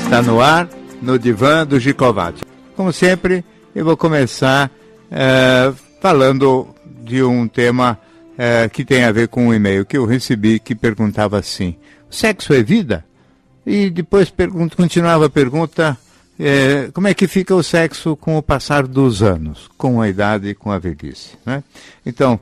Está no ar, no divã do Gicovati. Como sempre, eu vou começar falando de um tema que tem a ver com um e-mail que eu recebi que perguntava assim: sexo é vida? E depois continuava a pergunta: como é que fica o sexo com o passar dos anos, com a idade e com a velhice, né? Então,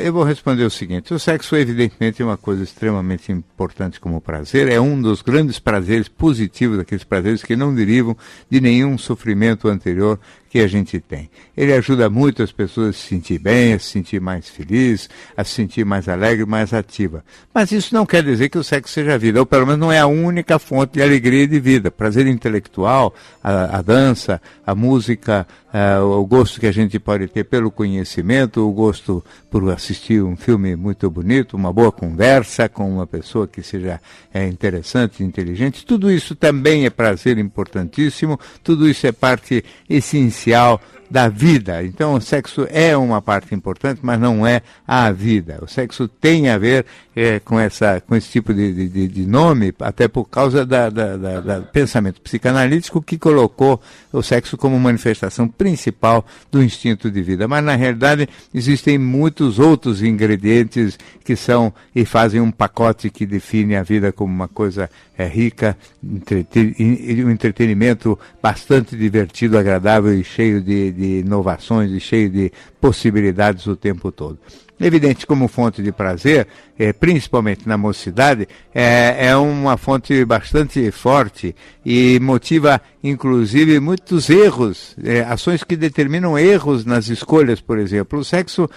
eu vou responder o seguinte: o sexo evidentemente é uma coisa extremamente importante como prazer, é um dos grandes prazeres positivos, aqueles prazeres que não derivam de nenhum sofrimento anterior que a gente tem. Ele ajuda muito as pessoas a se sentir bem, a se sentir mais feliz, a se sentir mais alegre, mais ativa. Mas isso não quer dizer que o sexo seja vida, ou pelo menos não é a única fonte de alegria e de vida. Prazer intelectual, a dança, a música, o gosto que a gente pode ter pelo conhecimento, o gosto por assistir um filme muito bonito, uma boa conversa com uma pessoa que seja interessante, inteligente, tudo isso também é prazer importantíssimo, tudo isso é parte essencial da vida. Então o sexo é uma parte importante, mas não é a vida. O sexo tem a ver com esse tipo de nome, até por causa da pensamento psicanalítico que colocou o sexo como manifestação principal do instinto de vida. Mas na realidade existem muitos outros ingredientes que são e fazem um pacote que define a vida como uma coisa rica, um entretenimento bastante divertido, agradável e cheio de inovações e cheio de possibilidades o tempo todo. Evidente, como fonte de prazer, principalmente na mocidade, é uma fonte bastante forte e motiva, inclusive, muitos erros, ações que determinam erros nas escolhas, por exemplo. O sexo,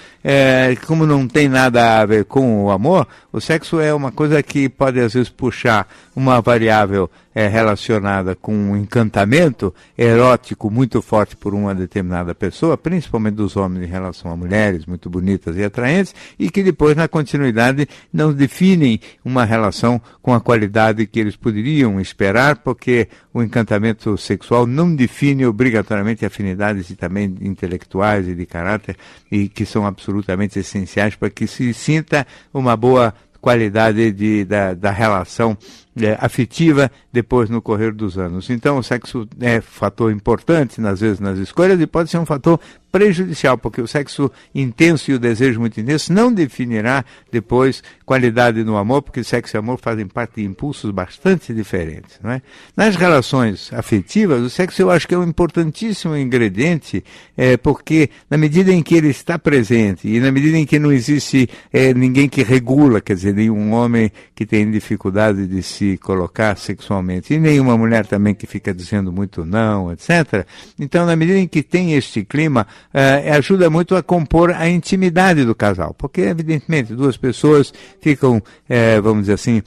como não tem nada a ver com o amor, o sexo é uma coisa que pode, às vezes, puxar uma variável relacionada com um encantamento erótico muito forte por uma determinada pessoa, principalmente dos homens em relação a mulheres muito bonitas e atraentes, e que depois, na continuidade, não definem uma relação com a qualidade que eles poderiam esperar, porque o encantamento sexual não define obrigatoriamente afinidades e também intelectuais e de caráter, e que são absolutamente essenciais para que se sinta uma boa qualidade da relação afetiva depois no correr dos anos. Então o sexo é fator importante, às vezes, nas escolhas, e pode ser um fator prejudicial, porque o sexo intenso e o desejo muito intenso não definirá depois qualidade no amor, porque sexo e amor fazem parte de impulsos bastante diferentes, não é? Nas relações afetivas, o sexo eu acho que é um importantíssimo ingrediente, porque na medida em que ele está presente e na medida em que não existe ninguém que regula, quer dizer, nenhum homem que tem dificuldade de se colocar sexualmente, e nenhuma mulher também que fica dizendo muito não, etc. Então, na medida em que tem este clima, ajuda muito a compor a intimidade do casal, porque, evidentemente, duas pessoas ficam, vamos dizer assim,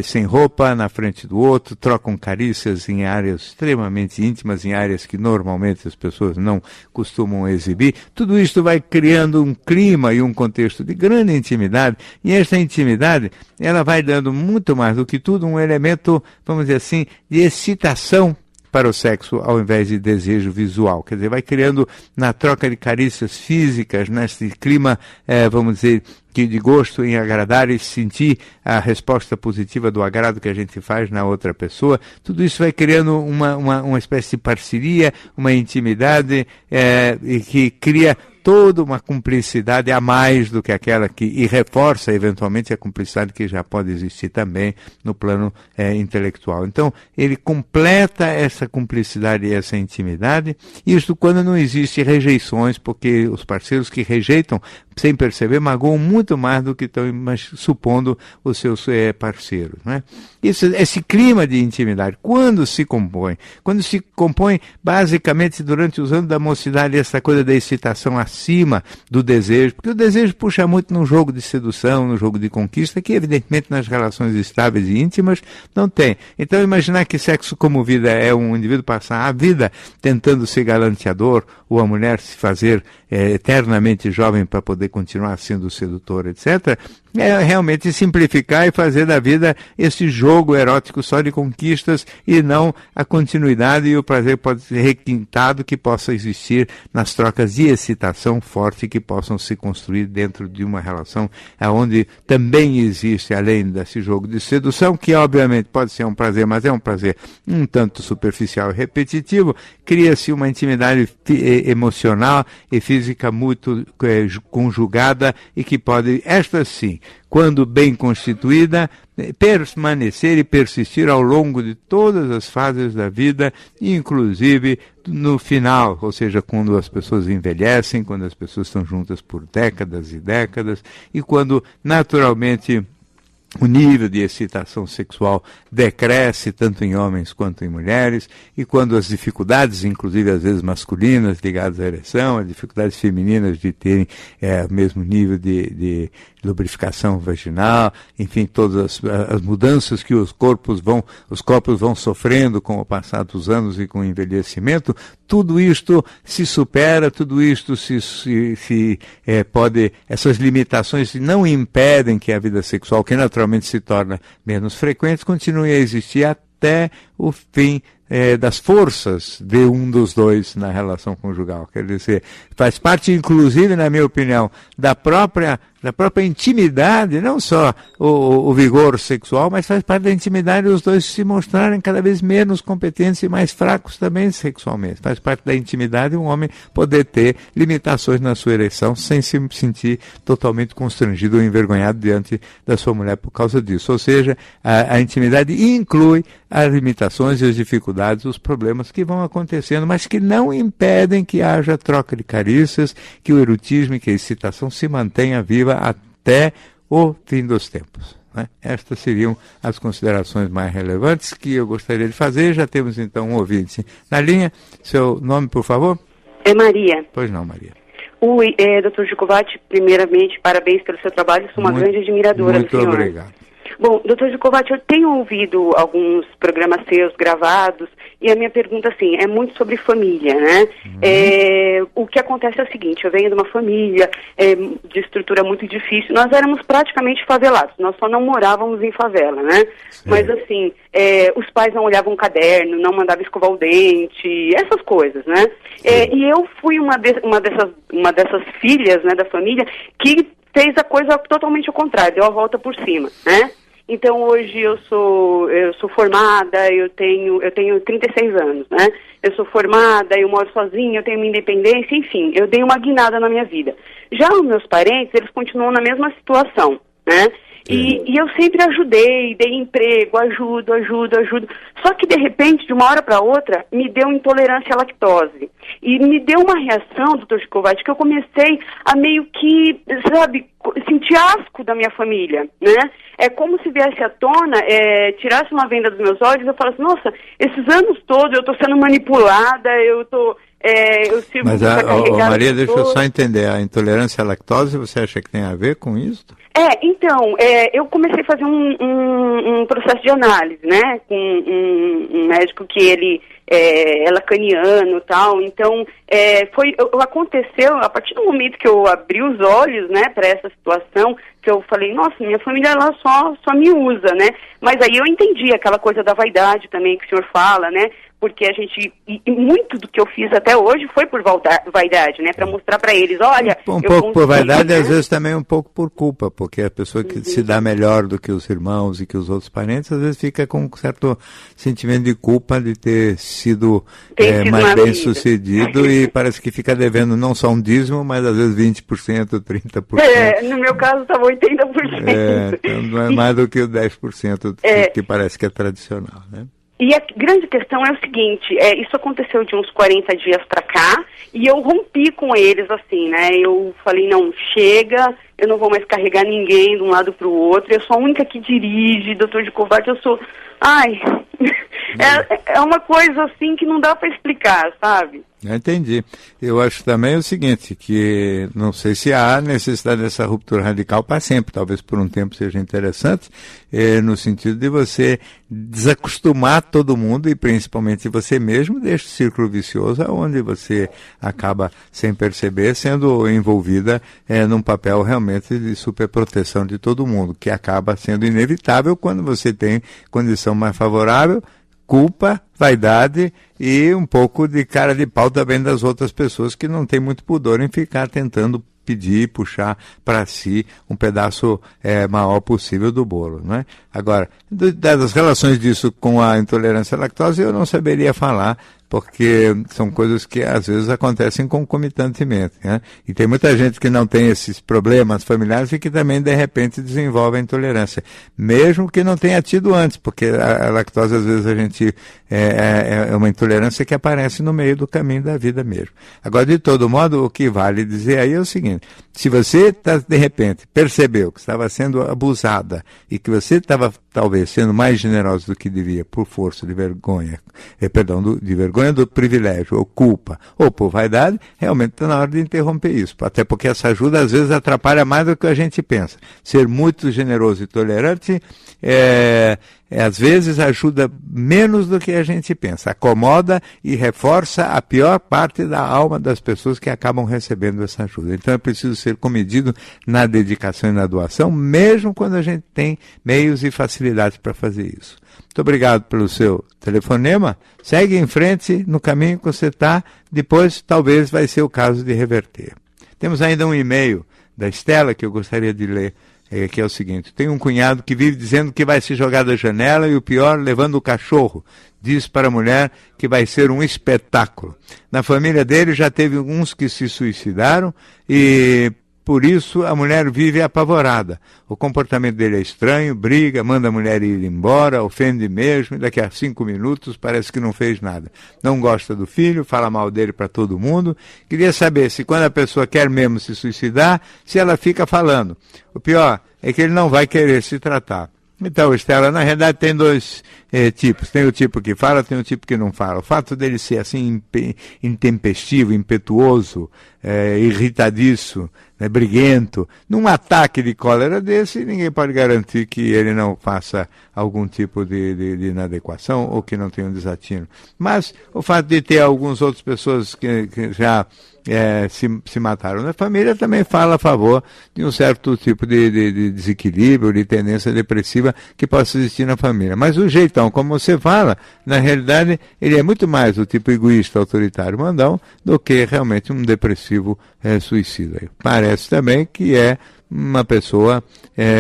sem roupa, na frente do outro, trocam carícias em áreas extremamente íntimas, em áreas que normalmente as pessoas não costumam exibir. Tudo isso vai criando um clima e um contexto de grande intimidade, e esta intimidade, ela vai dando muito mais do que tudo um elemento, vamos dizer assim, de excitação para o sexo ao invés de desejo visual. Quer dizer, vai criando na troca de carícias físicas, nesse clima, vamos dizer, de gosto em agradar e sentir a resposta positiva do agrado que a gente faz na outra pessoa. Tudo isso vai criando uma espécie de parceria, uma intimidade e que cria toda uma cumplicidade a mais do que aquela e reforça eventualmente a cumplicidade que já pode existir também no plano intelectual. Então, ele completa essa cumplicidade e essa intimidade, isso quando não existe rejeições, porque os parceiros que rejeitam sem perceber magoam muito mais do que estão supondo os seus parceiros, né? Esse clima de intimidade, quando se compõe basicamente durante os anos da mocidade, essa coisa da excitação acima do desejo, porque o desejo puxa muito num jogo de sedução, no jogo de conquista, que evidentemente nas relações estáveis e íntimas não tem. Então imaginar que sexo como vida é um indivíduo passar a vida tentando ser galanteador, ou a mulher se fazer eternamente jovem para poder continuar sendo sedutora, etc., é realmente simplificar e fazer da vida esse jogo erótico só de conquistas e não a continuidade e o prazer pode ser requintado que possa existir nas trocas de excitação forte que possam se construir dentro de uma relação onde também existe, além desse jogo de sedução, que obviamente pode ser um prazer, mas é um prazer um tanto superficial e repetitivo, cria-se uma intimidade emocional e física muito conjugada e que pode, esta sim, quando bem constituída, permanecer e persistir ao longo de todas as fases da vida, inclusive no final, ou seja, quando as pessoas envelhecem, quando as pessoas estão juntas por décadas e décadas, e quando naturalmente o nível de excitação sexual decresce tanto em homens quanto em mulheres, e quando as dificuldades, inclusive às vezes masculinas, ligadas à ereção, as dificuldades femininas de terem o mesmo nível de lubrificação vaginal, enfim, todas as mudanças que os corpos vão sofrendo com o passar dos anos e com o envelhecimento, tudo isto se supera, tudo isto essas limitações não impedem que a vida sexual, que naturalmente se torna menos frequente, continue a existir até o fim das forças de um dos dois na relação conjugal. Quer dizer, faz parte, inclusive, na minha opinião, da própria intimidade, não só o vigor sexual, mas faz parte da intimidade os dois se mostrarem cada vez menos competentes e mais fracos também sexualmente. Faz parte da intimidade um homem poder ter limitações na sua ereção sem se sentir totalmente constrangido ou envergonhado diante da sua mulher por causa disso. Ou seja, a intimidade inclui as limitações e as dificuldades, os problemas que vão acontecendo, mas que não impedem que haja troca de carícias, que o erotismo e que a excitação se mantenha viva até o fim dos tempos. Né? Estas seriam as considerações mais relevantes que eu gostaria de fazer. Já temos então um ouvinte na linha. Seu nome, por favor? É Maria. Pois não, Maria. Oi, Dr. Gikovati, primeiramente, parabéns pelo seu trabalho. Sou uma grande admiradora do senhor. Muito obrigado. Bom, doutor Gikovati, eu tenho ouvido alguns programas seus gravados e a minha pergunta, assim, é muito sobre família, né? O que acontece é o seguinte, eu venho de uma família de estrutura muito difícil, nós éramos praticamente favelados, nós só não morávamos em favela, né? Sim. Mas, assim, os pais não olhavam o caderno, não mandavam escovar o dente, essas coisas, né? E eu fui uma dessas filhas, né, da família que fez a coisa totalmente ao contrário, deu a volta por cima, né? Então hoje eu sou formada, eu tenho 36 anos, né? Eu sou formada, eu moro sozinha, eu tenho minha independência, enfim, eu dei uma guinada na minha vida. Já os meus parentes, eles continuam na mesma situação, né? E eu sempre ajudei, dei emprego, ajudo. Só que, de repente, de uma hora para outra, me deu intolerância à lactose. E me deu uma reação, doutor Gikovati, que eu comecei a meio que, sabe, sentir asco da minha família, né? É como se viesse à tona, tirasse uma venda dos meus olhos e eu falasse, nossa, esses anos todos eu estou sendo manipulada, eu sirvo para carregar... Maria, deixa eu só entender, a intolerância à lactose, você acha que tem a ver com isso? Então, eu comecei a fazer um processo de análise, né, com um médico que ele é lacaniano e tal, então aconteceu, a partir do momento que eu abri os olhos, né, para essa situação, que eu falei, nossa, minha família, ela só me usa, né, mas aí eu entendi aquela coisa da vaidade também que o senhor fala, né, porque a gente, e muito do que eu fiz até hoje foi por vaidade, né, para mostrar para eles, olha... Um pouco por vaidade, às vezes também um pouco por culpa, porque a pessoa que se dá melhor do que os irmãos e que os outros parentes, às vezes fica com um certo sentimento de culpa de ter sido mais bem sucedido e parece que fica devendo não só um dízimo, mas às vezes 20%, 30%. No meu caso estava 80%. Então não é mais do que o 10% que parece que é tradicional, né? E a grande questão é o seguinte, isso aconteceu de uns 40 dias para cá, e eu rompi com eles assim, né, eu falei, não, chega, eu não vou mais carregar ninguém de um lado para o outro, eu sou a única que dirige, doutor Gikovati, eu sou, É uma coisa assim que não dá para explicar, sabe? Entendi. Eu acho também o seguinte, que não sei se há necessidade dessa ruptura radical para sempre, talvez por um tempo seja interessante, no sentido de você desacostumar todo mundo e principalmente você mesmo deste círculo vicioso onde você acaba, sem perceber, sendo envolvida num papel realmente de superproteção de todo mundo, que acaba sendo inevitável quando você tem condição mais favorável, culpa, vaidade e um pouco de cara de pau também das outras pessoas que não tem muito pudor em ficar tentando pedir, puxar para si um pedaço maior possível do bolo, não é? Agora, das relações disso com a intolerância à lactose eu não saberia falar, porque são coisas que às vezes acontecem concomitantemente, né? E tem muita gente que não tem esses problemas familiares e que também de repente desenvolve a intolerância, mesmo que não tenha tido antes, porque a lactose às vezes a gente é uma intolerância que aparece no meio do caminho da vida mesmo. Agora, de todo modo, o que vale dizer aí é o seguinte: se você de repente percebeu que estava sendo abusada e que você estava talvez sendo mais generoso do que devia por força de vergonha, de vergonha do privilégio, ou culpa, ou por vaidade, realmente está na hora de interromper isso. Até porque essa ajuda às vezes atrapalha mais do que a gente pensa. Ser muito generoso e tolerante às vezes ajuda menos do que a gente pensa. Acomoda e reforça a pior parte da alma das pessoas que acabam recebendo essa ajuda. Então é preciso ser comedido na dedicação e na doação, mesmo quando a gente tem meios e facilidades para fazer isso. Muito obrigado pelo seu telefonema. Segue em frente no caminho que você está. Depois, talvez, vai ser o caso de reverter. Temos ainda um e-mail da Estela que eu gostaria de ler, que é o seguinte: tem um cunhado que vive dizendo que vai se jogar da janela e o pior, levando o cachorro. Diz para a mulher que vai ser um espetáculo. Na família dele já teve uns que se suicidaram e por isso a mulher vive apavorada. O comportamento dele é estranho, briga, manda a mulher ir embora, ofende mesmo, e daqui a 5 minutos parece que não fez nada. Não gosta do filho, fala mal dele para todo mundo. Queria saber se quando a pessoa quer mesmo se suicidar, se ela fica falando. O pior é que ele não vai querer se tratar. Então, Estela, na realidade tem dois tipos. Tem o tipo que fala, tem o tipo que não fala. O fato dele ser assim intempestivo, impetuoso, irritadiço, briguento, num ataque de cólera desse, ninguém pode garantir que ele não faça algum tipo de inadequação ou que não tenha um desatino. Mas o fato de ter algumas outras pessoas que já se mataram na família também fala a favor de um certo tipo de desequilíbrio, de tendência depressiva que possa existir na família. Mas o jeitão como você fala, na realidade, ele é muito mais o tipo egoísta, autoritário, mandão, do que realmente um depressivo suicida. Parece também que é uma pessoa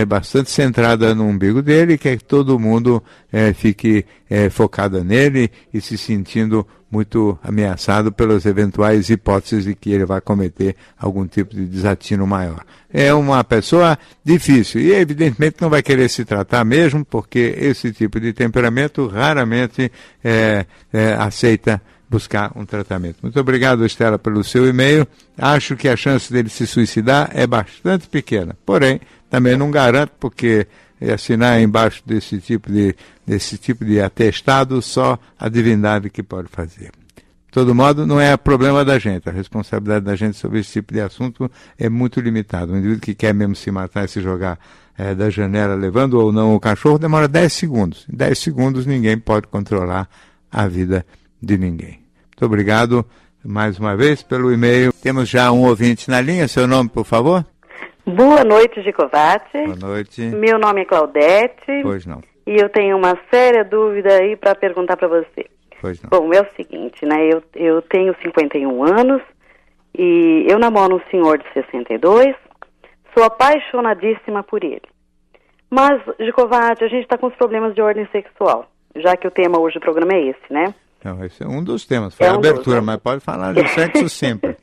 bastante centrada no umbigo dele, quer que todo mundo fique focada nele e se sentindo muito ameaçado pelas eventuais hipóteses de que ele vai cometer algum tipo de desatino maior. É uma pessoa difícil e evidentemente não vai querer se tratar mesmo, porque esse tipo de temperamento raramente aceita buscar um tratamento. Muito obrigado, Estela, pelo seu e-mail. Acho que a chance dele se suicidar é bastante pequena. Porém, também não garanto, porque assinar embaixo desse tipo de atestado só a divindade que pode fazer. De todo modo, não é problema da gente. A responsabilidade da gente sobre esse tipo de assunto é muito limitada. O indivíduo que quer mesmo se matar e se jogar da janela, levando ou não o cachorro, demora 10 segundos. Em 10 segundos, ninguém pode controlar a vida de ninguém. Muito obrigado mais uma vez pelo e-mail. Temos já um ouvinte na linha. Seu nome, por favor? Boa noite, Gicovati. Boa noite. Meu nome é Claudete. Pois não. E eu tenho uma séria dúvida aí para perguntar para você. Pois não. Bom, é o seguinte, né? Eu tenho 51 anos e eu namoro um senhor de 62. Sou apaixonadíssima por ele. Mas, Gicovati, a gente está com os problemas de ordem sexual, já que o tema hoje do programa é esse, né? Não, esse é um dos temas. Foi a abertura, mas pode falar de sexo sempre.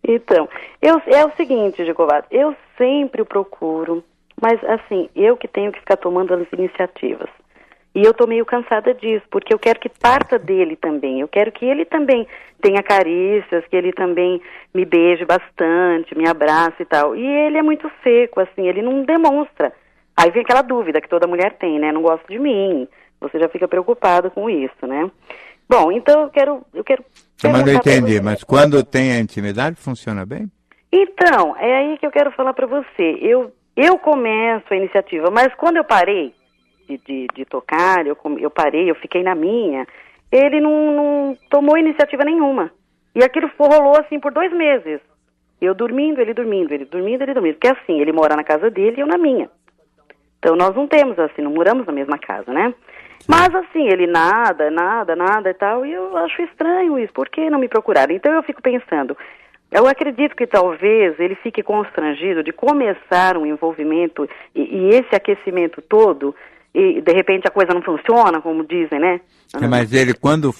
Então, é o seguinte, Gicovati, eu sempre o procuro, mas assim, eu que tenho que ficar tomando as iniciativas. E eu tô meio cansada disso, porque eu quero que parta dele também. Eu quero que ele também tenha carícias, que ele também me beije bastante, me abrace e tal. E ele é muito seco, assim, ele não demonstra. Aí vem aquela dúvida que toda mulher tem, né? Não gosta de mim, Você já fica preocupado com isso, né? Bom, então eu quero Mas não entendi, você. mas quando tem a intimidade funciona bem? Então, é aí que eu quero falar para você. Eu começo a iniciativa, mas quando eu parei de tocar, eu parei, eu fiquei na minha, ele não tomou iniciativa nenhuma. E aquilo rolou assim por 2 meses. Eu dormindo, ele dormindo, ele dormindo, ele dormindo. Porque assim, ele mora na casa dele e eu na minha. Então nós não temos assim, não moramos na mesma casa, né? Mas assim, ele nada e tal, e eu acho estranho isso, por que não me procuraram? Então eu fico pensando, eu acredito que talvez ele fique constrangido de começar um envolvimento e esse aquecimento todo, e de repente a coisa não funciona, como dizem, né? Mas ele, quando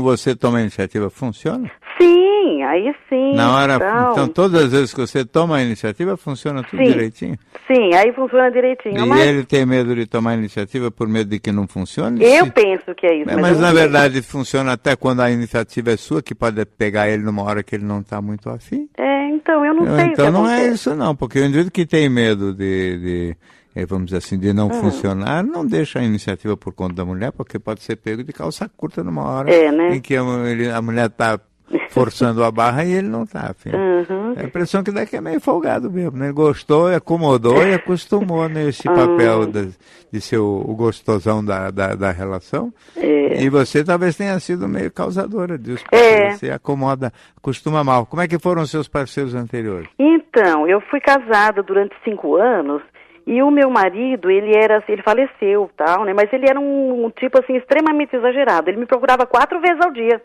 você toma a iniciativa, funciona? Sim, aí sim. Na hora, então todas as vezes que você toma a iniciativa, funciona tudo direitinho? Sim, aí funciona direitinho. E mas ele tem medo de tomar a iniciativa por medo de que não funcione? Eu penso que é isso. Mas na verdade funciona até quando a iniciativa é sua, que pode pegar ele numa hora que ele não está muito afim? Então eu não sei o que Então não acontece. é isso não, porque o indivíduo que tem medo vamos dizer assim, de não funcionar, não deixa a iniciativa por conta da mulher, porque pode ser pego de calça curta numa hora né? em que a mulher está forçando a barra e ele não está afim. A impressão que dá que é meio folgado mesmo, né? Ele gostou, acomodou e acostumou nesse papel de ser o gostosão da relação. E você talvez tenha sido meio causadora disso, porque você acostuma mal. Como é que foram os seus parceiros anteriores? Então, eu fui casada durante 5 anos e o meu marido, ele faleceu, tal, né? Mas ele era um tipo assim extremamente exagerado. Ele me procurava 4 vezes ao dia.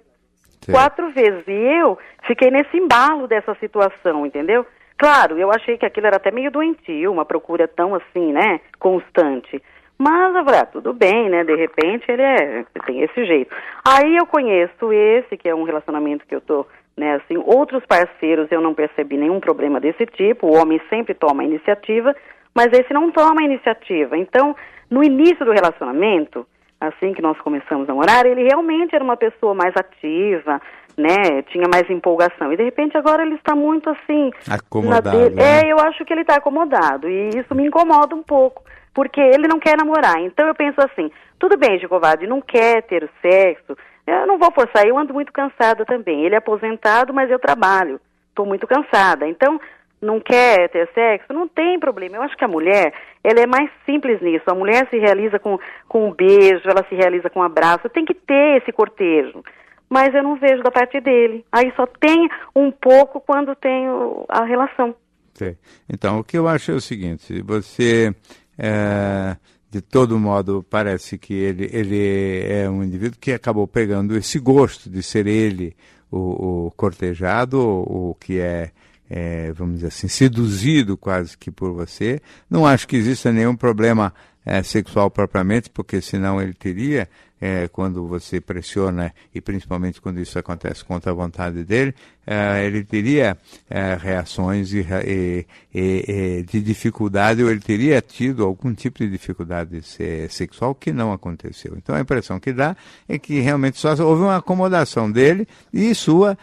Certo. 4 vezes. E eu fiquei nesse embalo dessa situação, entendeu? Claro, eu achei que aquilo era até meio doentio, uma procura tão assim, né, constante. Mas, tudo bem, né, de repente ele tem esse jeito. Aí eu conheço esse, que é um relacionamento que eu tô, né, assim, outros parceiros eu não percebi nenhum problema desse tipo, o homem sempre toma a iniciativa, mas esse não toma a iniciativa. Então, no início do relacionamento, assim que nós começamos a namorar, ele realmente era uma pessoa mais ativa, né, tinha mais empolgação. E de repente agora ele está muito assim... Acomodado, né? Eu acho que ele está acomodado e isso me incomoda um pouco, porque ele não quer namorar. Então eu penso assim, tudo bem, Gicovati, não quer ter sexo, eu não vou forçar, eu ando muito cansada também. Ele é aposentado, mas eu trabalho, estou muito cansada. Então... não quer ter sexo, não tem problema. Eu acho que a mulher, ela é mais simples nisso. A mulher se realiza com um beijo, ela se realiza com um abraço. Tem que ter esse cortejo. Mas eu não vejo da parte dele. Aí só tem um pouco quando tem a relação. Sim. Então, o que eu acho é o seguinte, você, de todo modo, parece que ele é um indivíduo que acabou pegando esse gosto de ser ele o cortejado, o que vamos dizer assim, seduzido quase que por você. Não acho que exista nenhum problema sexual propriamente, porque senão ele teria, quando você pressiona, e principalmente quando isso acontece contra a vontade dele, ele teria reações de dificuldade, ou ele teria tido algum tipo de dificuldade sexual que não aconteceu. Então a impressão que dá é que realmente só houve uma acomodação dele e sua,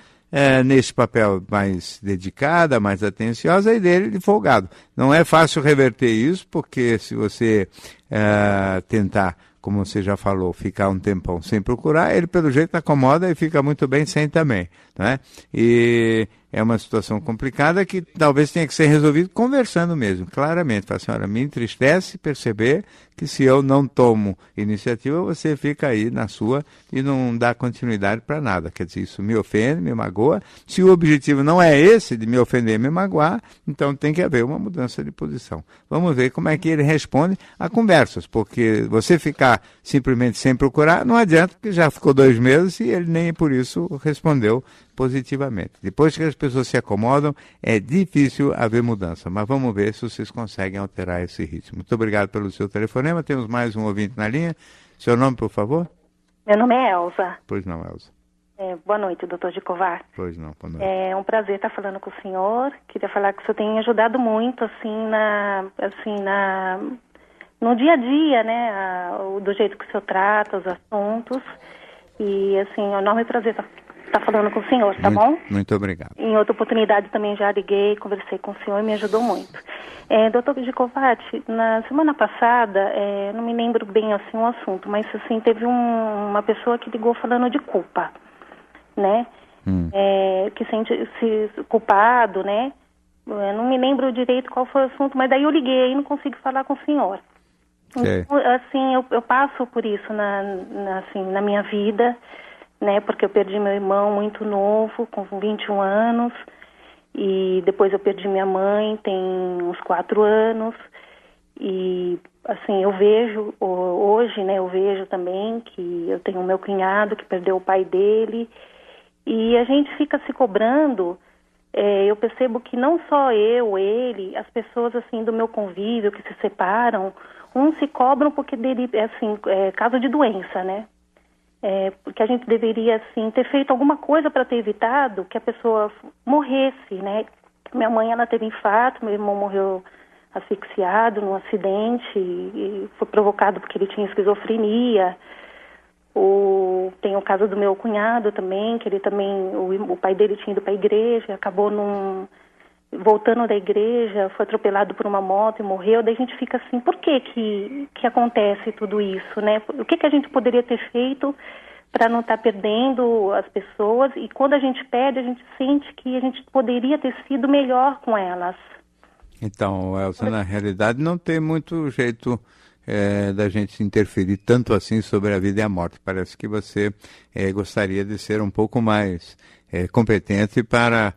nesse papel mais dedicada, mais atenciosa, e dele de folgado. Não é fácil reverter isso, porque se você tentar, como você já falou, ficar um tempão sem procurar, ele pelo jeito acomoda e fica muito bem sem também, né? E é uma situação complicada que talvez tenha que ser resolvido conversando mesmo, claramente. Fala assim, olha, me entristece perceber que se eu não tomo iniciativa, você fica aí na sua e não dá continuidade para nada. Quer dizer, isso me ofende, me magoa. Se o objetivo não é esse, de me ofender e me magoar, então tem que haver uma mudança de posição. Vamos ver como é que ele responde a conversas, porque você ficar simplesmente sem procurar, não adianta, porque já ficou 2 meses e ele nem por isso respondeu positivamente. Depois que as pessoas se acomodam, é difícil haver mudança, mas vamos ver se vocês conseguem alterar esse ritmo. Muito obrigado pelo seu telefonema. Temos mais um ouvinte na linha. Seu nome, por favor? Meu nome é Elza. Pois não, Elza. Boa noite, doutor Gicovati. Pois não, boa noite. É um prazer estar falando com o senhor. Queria falar que o senhor tem ajudado muito, no dia a dia, né, do jeito que o senhor trata os assuntos. E, assim, é um enorme prazer estar estar falando com o senhor, tá bom? Muito obrigado. Em outra oportunidade também já liguei, conversei com o senhor e me ajudou muito. Doutor Gicovati, na semana passada, não me lembro bem assim o assunto, mas assim, teve uma pessoa que ligou falando de culpa, né? Que sente-se culpado, né? Não me lembro direito qual foi o assunto, mas daí eu liguei e não consigo falar com o senhor. Okay. Então, assim, eu passo por isso na minha vida, né? Porque eu perdi meu irmão muito novo, com 21 anos, e depois eu perdi minha mãe, tem uns 4 anos, e assim, eu vejo, hoje, né, eu vejo também que eu tenho o meu cunhado que perdeu o pai dele, e a gente fica se cobrando. Eu percebo que não só ele, as pessoas assim do meu convívio que se separam, uns se cobram porque dele, assim, caso de doença, né? Porque a gente deveria, assim, ter feito alguma coisa para ter evitado que a pessoa morresse, né? Minha mãe, ela teve infarto, meu irmão morreu asfixiado num acidente e foi provocado porque ele tinha esquizofrenia. Tem o caso do meu cunhado também, que ele também, o pai dele tinha ido para a igreja, acabou voltando da igreja, foi atropelado por uma moto e morreu. Daí a gente fica assim, por que acontece tudo isso, né? O que a gente poderia ter feito para não estar perdendo as pessoas? E quando a gente perde, a gente sente que a gente poderia ter sido melhor com elas. Então, Elza, na realidade não tem muito jeito da gente interferir tanto assim sobre a vida e a morte. Parece que você gostaria de ser um pouco mais competente para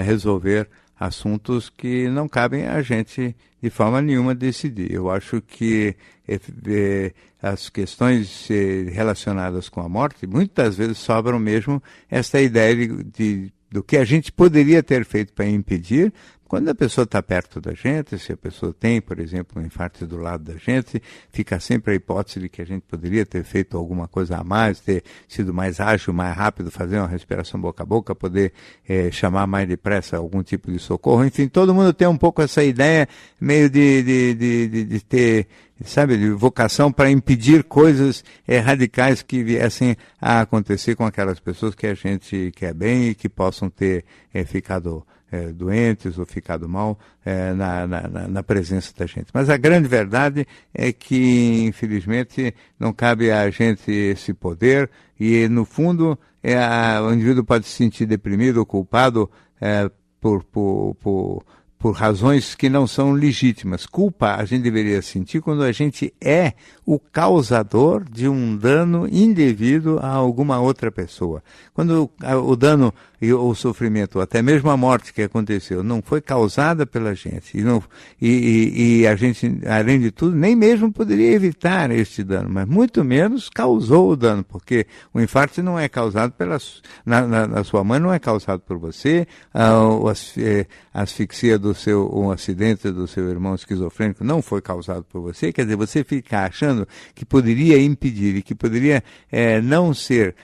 resolver assuntos que não cabem a gente de forma nenhuma decidir. Eu acho que as questões relacionadas com a morte muitas vezes sobram mesmo essa ideia do que a gente poderia ter feito para impedir. Quando a pessoa está perto da gente, se a pessoa tem, por exemplo, um infarto do lado da gente, fica sempre a hipótese de que a gente poderia ter feito alguma coisa a mais, ter sido mais ágil, mais rápido, fazer uma respiração boca a boca, poder chamar mais depressa algum tipo de socorro. Enfim, todo mundo tem um pouco essa ideia meio de ter, sabe, de vocação para impedir coisas radicais que viessem a acontecer com aquelas pessoas que a gente quer bem e que possam ter ficado doentes ou ficado mal na presença da gente. Mas a grande verdade é que, infelizmente, não cabe a gente esse poder e, no fundo, o indivíduo pode se sentir deprimido ou culpado por razões que não são legítimas. Culpa a gente deveria sentir quando a gente é o causador de um dano indevido a alguma outra pessoa. Quando o dano ou o sofrimento, ou até mesmo a morte que aconteceu, não foi causada pela gente, e a gente, além de tudo, nem mesmo poderia evitar este dano, mas muito menos causou o dano, porque o infarto não é causado na sua mãe, não é causado por você, a asfixia um acidente do seu irmão esquizofrênico não foi causado por você. Quer dizer, você fica achando que poderia impedir e que poderia não ser,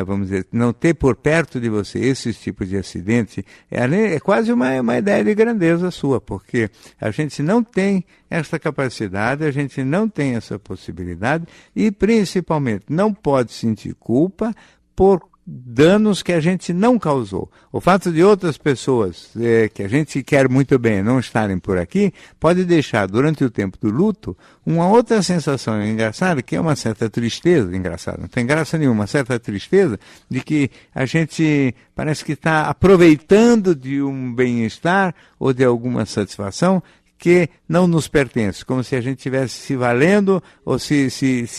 vamos dizer, não ter por perto de você esses tipos de acidente, é quase uma ideia de grandeza sua, porque a gente não tem essa capacidade, a gente não tem essa possibilidade e, principalmente, não pode sentir culpa por danos que a gente não causou. O fato de outras pessoas que a gente quer muito bem não estarem por aqui, pode deixar durante o tempo do luto uma outra sensação engraçada, que é uma certa tristeza, engraçada, não tem graça nenhuma, uma certa tristeza de que a gente parece que está aproveitando de um bem-estar ou de alguma satisfação que não nos pertence, como se a gente estivesse se valendo ou se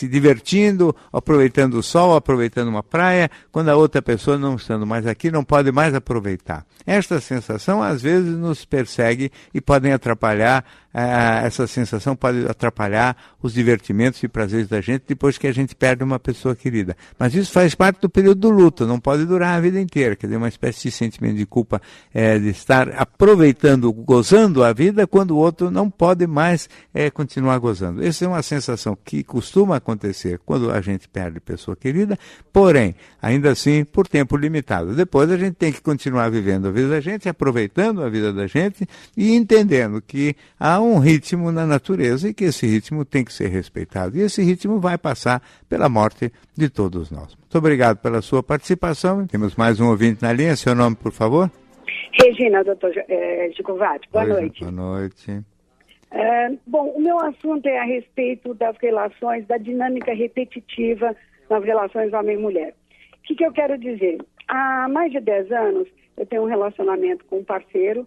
divertindo, aproveitando o sol, aproveitando uma praia, quando a outra pessoa, não estando mais aqui, não pode mais aproveitar. Esta sensação às vezes nos persegue e podem atrapalhar, essa sensação pode atrapalhar os divertimentos e prazeres da gente depois que a gente perde uma pessoa querida. Mas isso faz parte do período do luto, não pode durar a vida inteira, quer dizer, uma espécie de sentimento de culpa de estar aproveitando, gozando a vida quando o outro não pode mais continuar gozando. Essa é uma sensação que costuma acontecer quando a gente perde pessoa querida, porém, ainda assim, por tempo limitado. Depois a gente tem que continuar vivendo a vida da gente, aproveitando a vida da gente e entendendo que há um ritmo na natureza e que esse ritmo tem que ser respeitado. E esse ritmo vai passar pela morte de todos nós. Muito obrigado pela sua participação. Temos mais um ouvinte na linha. Seu nome, por favor? Regina, doutor Gicovati. Boa noite. Boa noite. Bom, o meu assunto é a respeito das relações, da dinâmica repetitiva nas relações homem-mulher. O que eu quero dizer? Há mais de 10 anos eu tenho um relacionamento com um parceiro,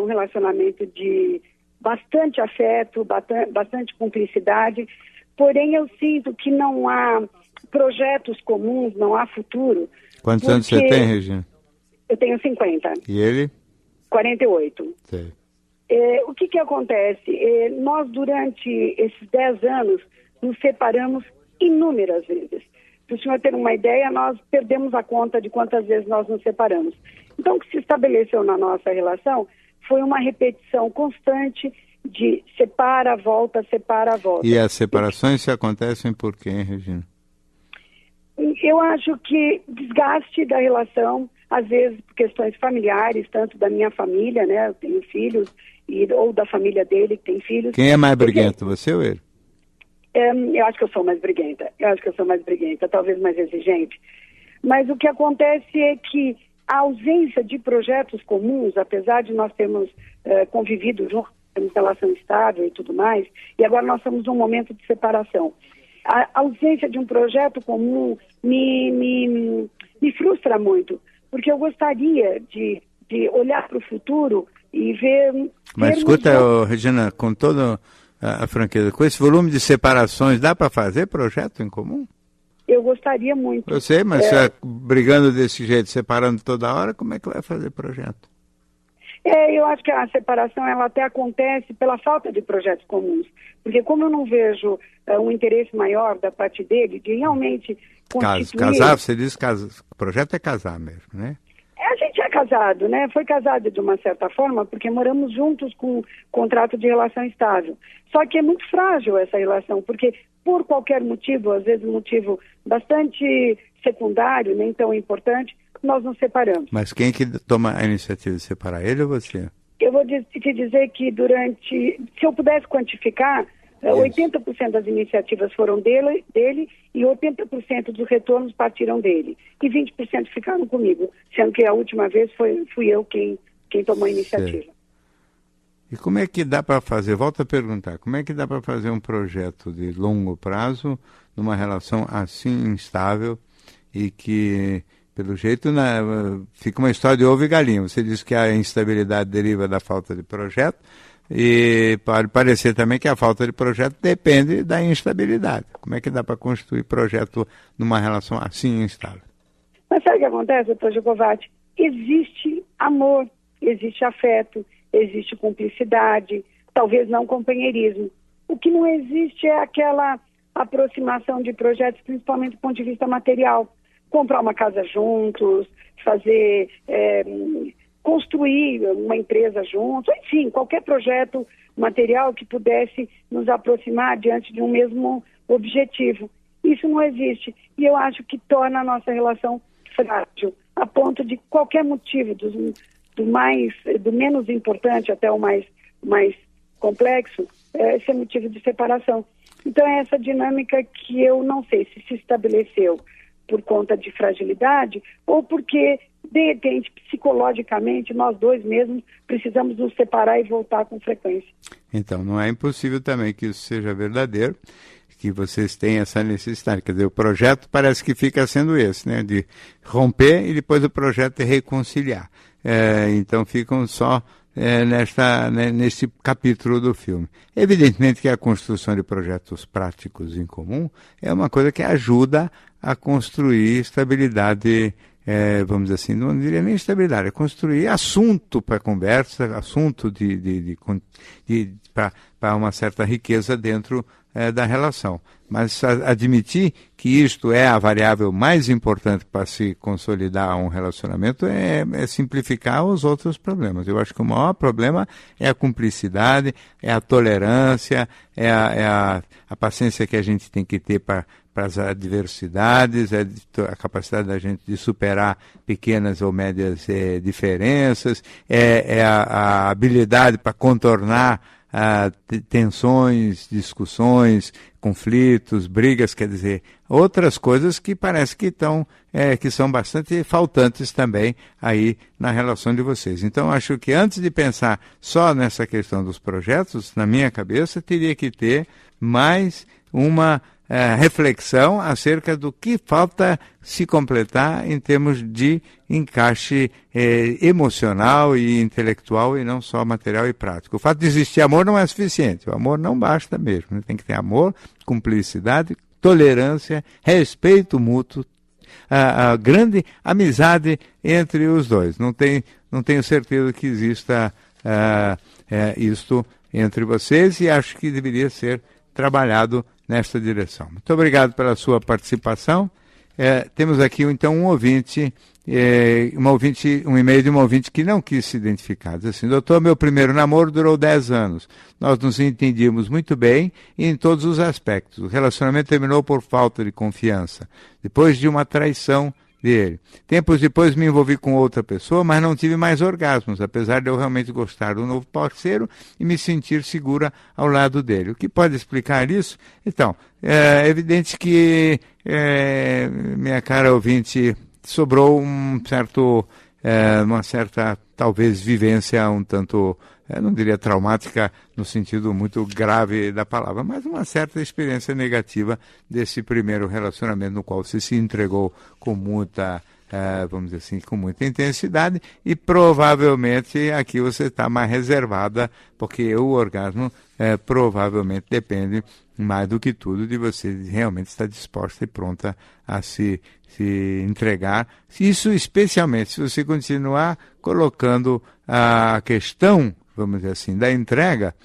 um relacionamento de bastante afeto, bastante cumplicidade, porém eu sinto que não há projetos comuns, não há futuro. Quantos anos você tem, Regina? Eu tenho 50. E ele? 48. Sei. O que acontece? Nós, durante esses 10 anos, nos separamos inúmeras vezes. Para o senhor ter uma ideia, nós perdemos a conta de quantas vezes nós nos separamos. Então, o que se estabeleceu na nossa relação foi uma repetição constante de separa, volta, separa, volta. E as separações se acontecem por quê, hein, Regina? Eu acho que desgaste da relação, às vezes por questões familiares, tanto da minha família, né, eu tenho filhos, ou da família dele que tem filhos. Quem é mais briguento, você ou ele? Eu acho que eu sou mais briguenta, talvez mais exigente. Mas o que acontece é que a ausência de projetos comuns, apesar de nós termos convivido juntos, temos relação estável e tudo mais, e agora nós estamos num momento de separação. A ausência de um projeto comum me frustra muito, porque eu gostaria de olhar para o futuro e ver... Mas escuta, Regina, com toda a franqueza, com esse volume de separações, dá para fazer projeto em comum? Eu gostaria muito. Eu sei, mas você brigando desse jeito, separando toda hora, como é que vai fazer projeto? Eu acho que a separação ela até acontece pela falta de projetos comuns. Porque como eu não vejo um interesse maior da parte dele de realmente constituir... Casar, você diz que o projeto é casar mesmo, né? A gente é casado, né? Foi casado de uma certa forma, porque moramos juntos com contrato de relação estável. Só que é muito frágil essa relação, porque por qualquer motivo, às vezes um motivo bastante secundário, nem tão importante, nós nos separamos. Mas quem que toma a iniciativa de separar, ele ou você? Eu vou te dizer que se eu pudesse quantificar, 80% das iniciativas foram dele e 80% dos retornos partiram dele. E 20% ficaram comigo, sendo que a última vez fui eu quem tomou a iniciativa. Sei. E como é que dá para fazer, volto a perguntar, como é que dá para fazer um projeto de longo prazo numa relação assim instável e que, pelo jeito, fica uma história de ovo e galinha. Você diz que a instabilidade deriva da falta de projeto e pode parecer também que a falta de projeto depende da instabilidade. Como é que dá para construir projeto numa relação assim instável? Mas sabe o que acontece, doutor Gicovati? Existe amor, existe afeto, existe cumplicidade, talvez não companheirismo. O que não existe é aquela aproximação de projetos, principalmente do ponto de vista material. Comprar uma casa juntos, fazer, construir uma empresa juntos, enfim, qualquer projeto material que pudesse nos aproximar diante de um mesmo objetivo. Isso não existe. E eu acho que torna a nossa relação frágil, a ponto de qualquer motivo, do menos importante até o mais complexo, ser motivo de separação. Então é essa dinâmica que eu não sei se estabeleceu por conta de fragilidade ou porque, de repente, psicologicamente, nós dois mesmos precisamos nos separar e voltar com frequência. Então, não é impossível também que isso seja verdadeiro, que vocês têm essa necessidade. Quer dizer, o projeto parece que fica sendo esse, né? De romper e depois o projeto é reconciliar. Então ficam só nesse capítulo do filme. Evidentemente que a construção de projetos práticos em comum é uma coisa que ajuda a construir estabilidade, vamos dizer assim, não diria nem estabilidade, é construir assunto para conversa, assunto para uma certa riqueza dentro da relação. Mas admitir que isto é a variável mais importante para se consolidar um relacionamento é simplificar os outros problemas. Eu acho que o maior problema é a cumplicidade, é a tolerância, é a paciência que a gente tem que ter para as adversidades, a capacidade da gente de superar pequenas ou médias diferenças, é a habilidade para contornar tensões, discussões, conflitos, brigas, quer dizer, outras coisas que parece que que são bastante faltantes também aí na relação de vocês. Então, acho que antes de pensar só nessa questão dos projetos, na minha cabeça, teria que ter mais uma reflexão acerca do que falta se completar em termos de encaixe emocional e intelectual e não só material e prático. O fato de existir amor não é suficiente, o amor não basta mesmo, né? Tem que ter amor, cumplicidade, tolerância, respeito mútuo, a grande amizade entre os dois. Não tenho certeza que exista isto entre vocês e acho que deveria ser trabalhado nesta direção. Muito obrigado pela sua participação. Temos aqui, então, um e-mail de uma ouvinte que não quis se identificar. Diz assim: doutor, meu primeiro namoro durou 10 anos. Nós nos entendíamos muito bem e em todos os aspectos. O relacionamento terminou por falta de confiança, depois de uma traição dele. Tempos depois me envolvi com outra pessoa, mas não tive mais orgasmos, apesar de eu realmente gostar do novo parceiro e me sentir segura ao lado dele. O que pode explicar isso? Então, é evidente que, minha cara ouvinte, sobrou uma certa, talvez, vivência um tanto, não diria traumática no sentido muito grave da palavra, mas uma certa experiência negativa desse primeiro relacionamento no qual você se entregou com muita, vamos dizer assim, com muita intensidade e provavelmente aqui você está mais reservada, porque o orgasmo provavelmente depende mais do que tudo de você realmente estar disposta e pronta a se entregar. Isso especialmente se você continuar colocando a questão, vamos dizer assim, da entrega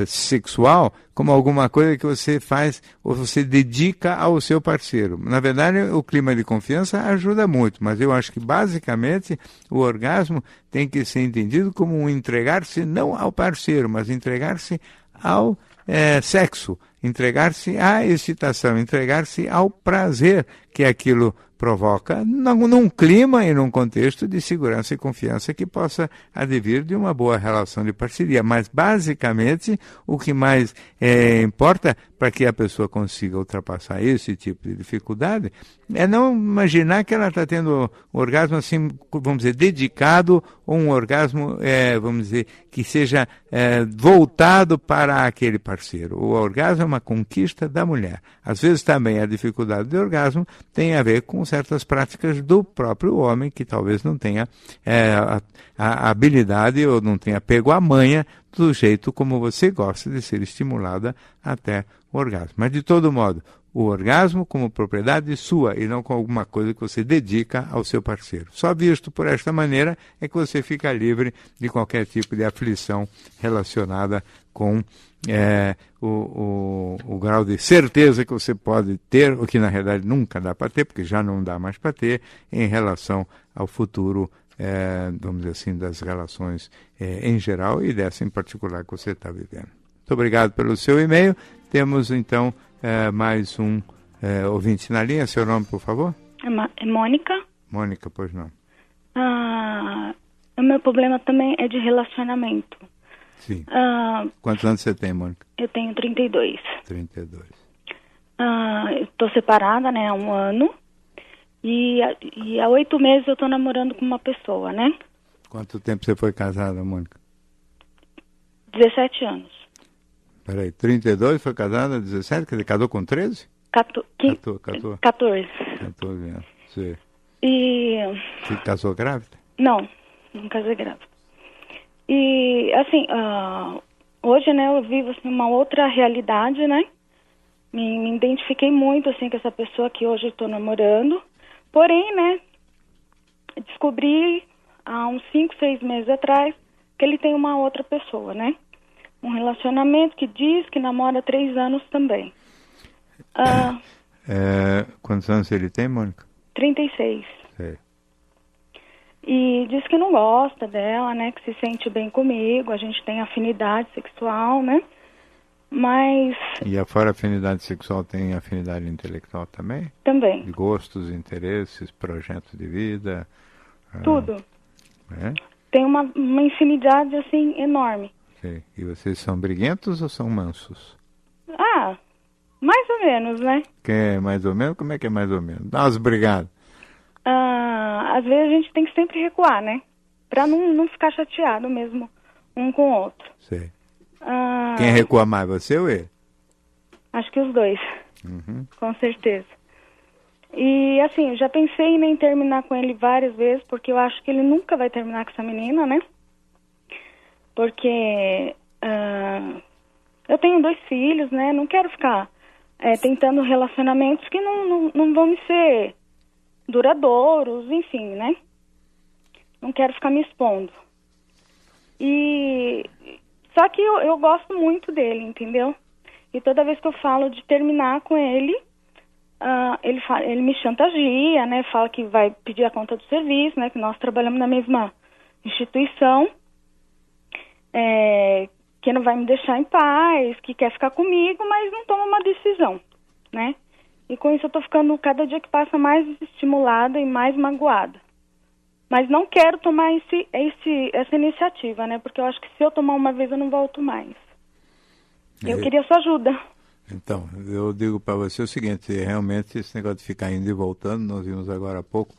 sexual como alguma coisa que você faz ou você dedica ao seu parceiro. Na verdade, o clima de confiança ajuda muito, mas eu acho que basicamente o orgasmo tem que ser entendido como um entregar-se não ao parceiro, mas entregar-se ao sexo, entregar-se à excitação, entregar-se ao prazer que aquilo provoca num clima e num contexto de segurança e confiança que possa advir de uma boa relação de parceria. Mas, basicamente, o que mais importa para que a pessoa consiga ultrapassar esse tipo de dificuldade é não imaginar que ela está tendo um orgasmo assim, vamos dizer, dedicado ou um orgasmo, vamos dizer, que seja voltado para aquele parceiro. O orgasmo é uma conquista da mulher. Às vezes também a dificuldade do orgasmo tem a ver com certas práticas do próprio homem que talvez não tenha a habilidade ou não tenha pego a manha do jeito como você gosta de ser estimulada até o orgasmo. Mas, de todo modo, o orgasmo como propriedade sua e não com alguma coisa que você dedica ao seu parceiro. Só visto por esta maneira é que você fica livre de qualquer tipo de aflição relacionada com o grau de certeza que você pode ter, o que na realidade nunca dá para ter, porque já não dá mais para ter, em relação ao futuro, vamos dizer assim, das relações em geral e dessa em particular que você está vivendo. Muito obrigado pelo seu e-mail. Temos então mais um ouvinte na linha. Seu nome, por favor? É Mônica. Mônica, pois não. O meu problema também é de relacionamento. Sim. Quantos anos você tem, Mônica? Eu tenho 32. 32. Estou separada, né, há 1 ano. E há 8 meses eu estou namorando com uma pessoa, né? Quanto tempo você foi casada, Mônica? 17 anos. Peraí, 32, foi casada, 17? Quer dizer, casou com 13? 14. 14 anos, sim. E... Você casou grávida? Não casei grávida. E, assim, hoje, né, eu vivo, assim, uma outra realidade, né? Me identifiquei muito, assim, com essa pessoa que hoje estou namorando. Porém, né, descobri há uns 5, 6 meses atrás que ele tem uma outra pessoa, né? um relacionamento que diz que namora há 3 anos também. Quantos anos ele tem, Mônica? 36. Sei. E diz que não gosta dela, né? Que se sente bem comigo, a gente tem afinidade sexual, né? Mas... E fora afinidade sexual, tem afinidade intelectual também? Também. De gostos, interesses, projetos de vida? Tudo. Tem uma infinidade, assim, enorme. Okay. E vocês são briguentos ou são mansos? Mais ou menos, né? Que é mais ou menos? Como é que é mais ou menos? Dá umas brigadas. Às vezes a gente tem que sempre recuar, né? Pra não ficar chateado mesmo um com o outro. Sei. Quem recua mais, você ou ele? Acho que os dois. Uhum. Com certeza. E assim, eu já pensei em terminar com ele várias vezes, porque eu acho que ele nunca vai terminar com essa menina, né? Porque eu tenho 2 filhos, né? Não quero ficar tentando relacionamentos que não vão me ser duradouros, enfim, né? Não quero ficar me expondo. Só que eu gosto muito dele, entendeu? E toda vez que eu falo de terminar com ele, ele me chantageia, né? Fala que vai pedir a conta do serviço, né? Que nós trabalhamos na mesma instituição, que não vai me deixar em paz, que quer ficar comigo, mas não toma uma decisão, né? E com isso eu tô ficando, cada dia que passa, mais estimulada e mais magoada. Mas não quero tomar essa iniciativa, né? Porque eu acho que se eu tomar uma vez, eu não volto mais. Eu queria sua ajuda. Então, eu digo para você o seguinte, realmente esse negócio de ficar indo e voltando, nós vimos agora há pouco,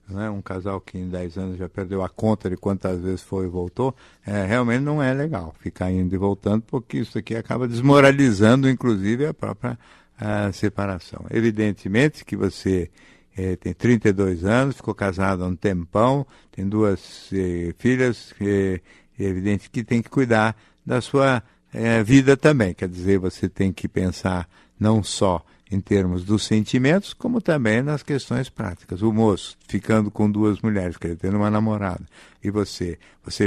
né, um casal que em 10 anos já perdeu a conta de quantas vezes foi e voltou, realmente não é legal ficar indo e voltando, porque isso aqui acaba desmoralizando, inclusive, a própria separação. Evidentemente que você tem 32 anos, ficou casado há um tempão, tem 2 filhas, é evidente que tem que cuidar da sua vida também. Quer dizer, você tem que pensar não só em termos dos sentimentos, como também nas questões práticas. O moço ficando com 2 mulheres, quer dizer, tendo uma namorada, e você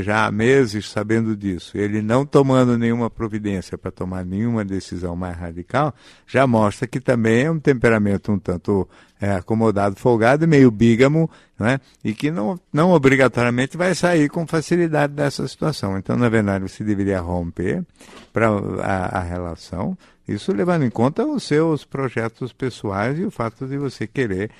já há meses sabendo disso, ele não tomando nenhuma providência para tomar nenhuma decisão mais radical, já mostra que também é um temperamento um tanto acomodado, folgado e meio bígamo, né? E que não obrigatoriamente vai sair com facilidade dessa situação. Então, na verdade, você deveria romper para a relação, isso levando em conta os seus projetos pessoais e o fato de você querer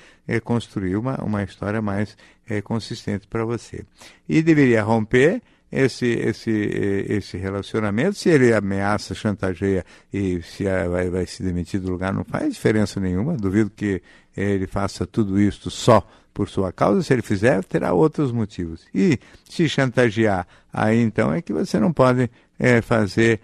construir uma história mais consistente para você. E deveria romper esse relacionamento. Se ele ameaça, chantageia e se vai se demitir do lugar, não faz diferença nenhuma. Duvido que ele faça tudo isso só por sua causa. Se ele fizer, terá outros motivos. E se chantagear, aí então é que você não pode fazer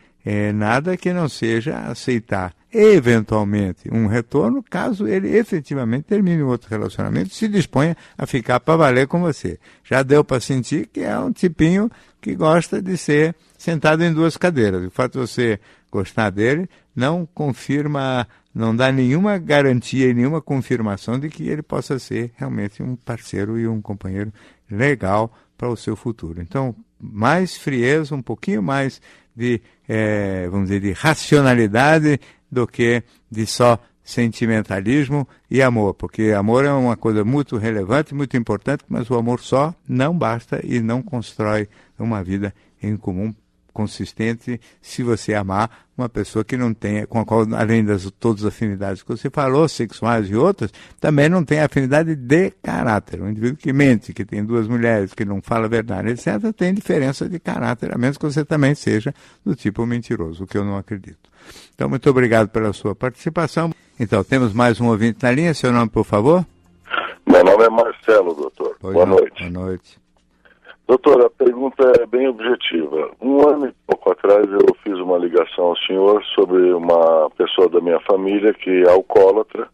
nada que não seja aceitar eventualmente um retorno, caso ele efetivamente termine um outro relacionamento e se disponha a ficar para valer com você. Já deu para sentir que é um tipinho que gosta de ser sentado em 2 cadeiras. O fato de você gostar dele não confirma, não dá nenhuma garantia e nenhuma confirmação de que ele possa ser realmente um parceiro e um companheiro legal para o seu futuro. Então, mais frieza, um pouquinho mais de, vamos dizer, de racionalidade do que de só sentimentalismo e amor, porque amor é uma coisa muito relevante, muito importante, mas o amor só não basta e não constrói uma vida em comum consistente se você amar uma pessoa que não tenha, com a qual, além das todas as afinidades que você falou, sexuais e outras, também não tem afinidade de caráter. Um indivíduo que mente, que tem 2 mulheres, que não fala a verdade, etc., tem diferença de caráter, a menos que você também seja do tipo mentiroso, o que eu não acredito. Então, muito obrigado pela sua participação. Então, temos mais um ouvinte na linha. Seu nome, por favor? Meu nome é Marcelo, doutor. Boa noite. Boa noite. Doutor, a pergunta é bem objetiva. 1 ano e pouco atrás eu fiz uma ligação ao senhor sobre uma pessoa da minha família que é alcoólatra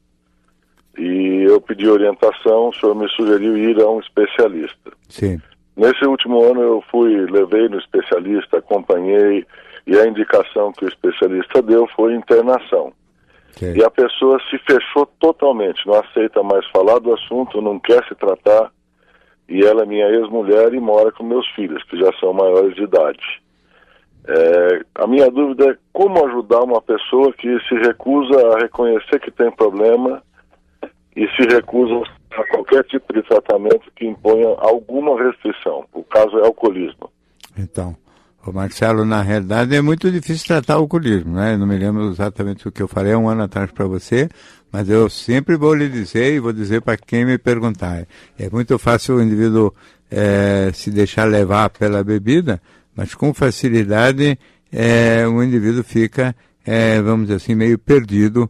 e eu pedi orientação, o senhor me sugeriu ir a um especialista. Sim. Nesse último ano eu levei no especialista, acompanhei e a indicação que o especialista deu foi internação. Sim. E a pessoa se fechou totalmente, não aceita mais falar do assunto, não quer se tratar. E ela é minha ex-mulher e mora com meus filhos, que já são maiores de idade. A minha dúvida é como ajudar uma pessoa que se recusa a reconhecer que tem problema e se recusa a qualquer tipo de tratamento que imponha alguma restrição. O caso é alcoolismo. Então, o Marcelo, na realidade, é muito difícil tratar o alcoolismo, né? Eu não me lembro exatamente o que eu falei há um ano atrás para você, mas eu sempre vou lhe dizer e vou dizer para quem me perguntar. É muito fácil o indivíduo se deixar levar pela bebida, mas com facilidade o indivíduo fica, vamos dizer assim, meio perdido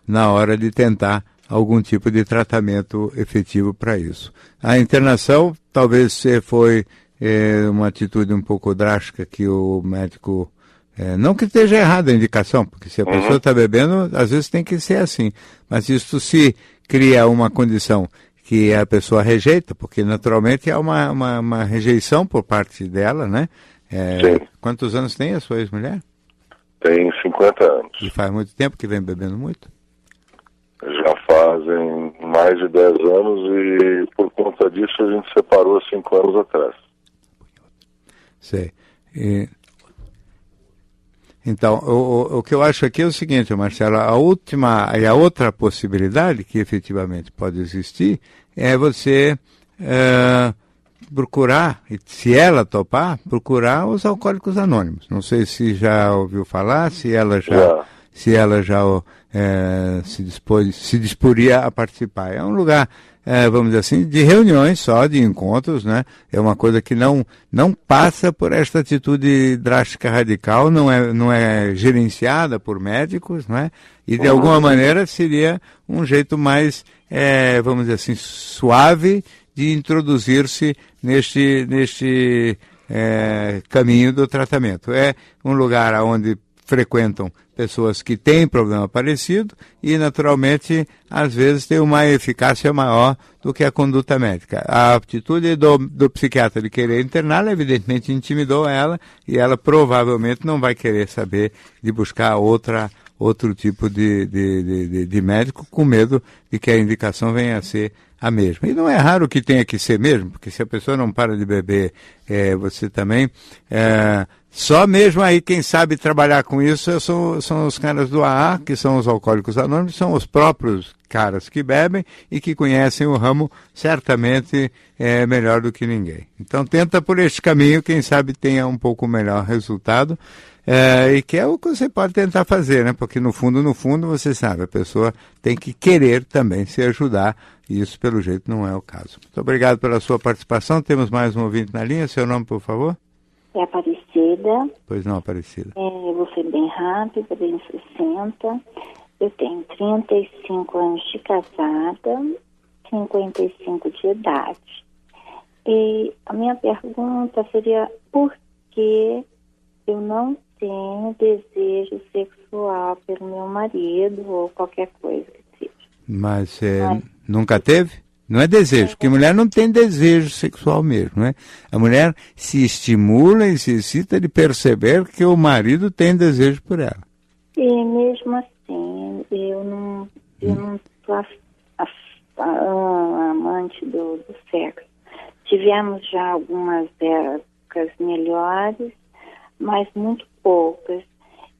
na hora de tentar algum tipo de tratamento efetivo para isso. A internação talvez foi uma atitude um pouco drástica que o médico... não que esteja errada a indicação, porque se a pessoa está bebendo, às vezes tem que ser assim. Mas isso se cria uma condição que a pessoa rejeita, porque naturalmente há uma rejeição por parte dela, né? Sim. Quantos anos tem a sua ex-mulher? Tem 50 anos. E faz muito tempo que vem bebendo muito? Já fazem mais de 10 anos e por conta disso a gente separou há 5 anos atrás. Sei. Então, o que eu acho aqui é o seguinte, Marcelo, a outra possibilidade que efetivamente pode existir é você procurar, se ela topar, procurar os Alcoólicos Anônimos. Não sei se já ouviu falar, se ela já se disporia a participar. É um lugar, vamos dizer assim, de reuniões só, de encontros, né? É uma coisa que não passa por esta atitude drástica radical, não é gerenciada por médicos, né? E de alguma maneira seria um jeito mais, vamos dizer assim, suave de introduzir-se neste caminho do tratamento. É um lugar onde frequentam pessoas que têm problema parecido e, naturalmente, às vezes tem uma eficácia maior do que a conduta médica. A atitude do psiquiatra de querer interná-la, evidentemente, intimidou ela e ela provavelmente não vai querer saber de buscar outro tipo de médico com medo de que a indicação venha a ser a mesma. E não é raro que tenha que ser mesmo, porque se a pessoa não para de beber, você também... só mesmo aí quem sabe trabalhar com isso são os caras do AA, que são os Alcoólicos Anônimos, são os próprios caras que bebem e que conhecem o ramo certamente melhor do que ninguém. Então tenta por este caminho, quem sabe tenha um pouco melhor resultado, e que é o que você pode tentar fazer, né? Porque no fundo, você sabe, a pessoa tem que querer também se ajudar, e isso pelo jeito não é o caso. Muito obrigado pela sua participação. Temos mais um ouvinte na linha. Seu nome, por favor? É Aparecida. Pois não, Aparecida. Vou ser bem rápida, bem 60. Eu tenho 35 anos de casada, 55 de idade. E a minha pergunta seria por que eu não tenho desejo sexual pelo meu marido ou qualquer coisa que seja. Mas nunca teve? Não é desejo, porque a mulher não tem desejo sexual mesmo, né? A mulher se estimula e se excita de perceber que o marido tem desejo por ela. E mesmo assim, eu não sou amante do sexo. Tivemos já algumas épocas melhores, mas muito poucas.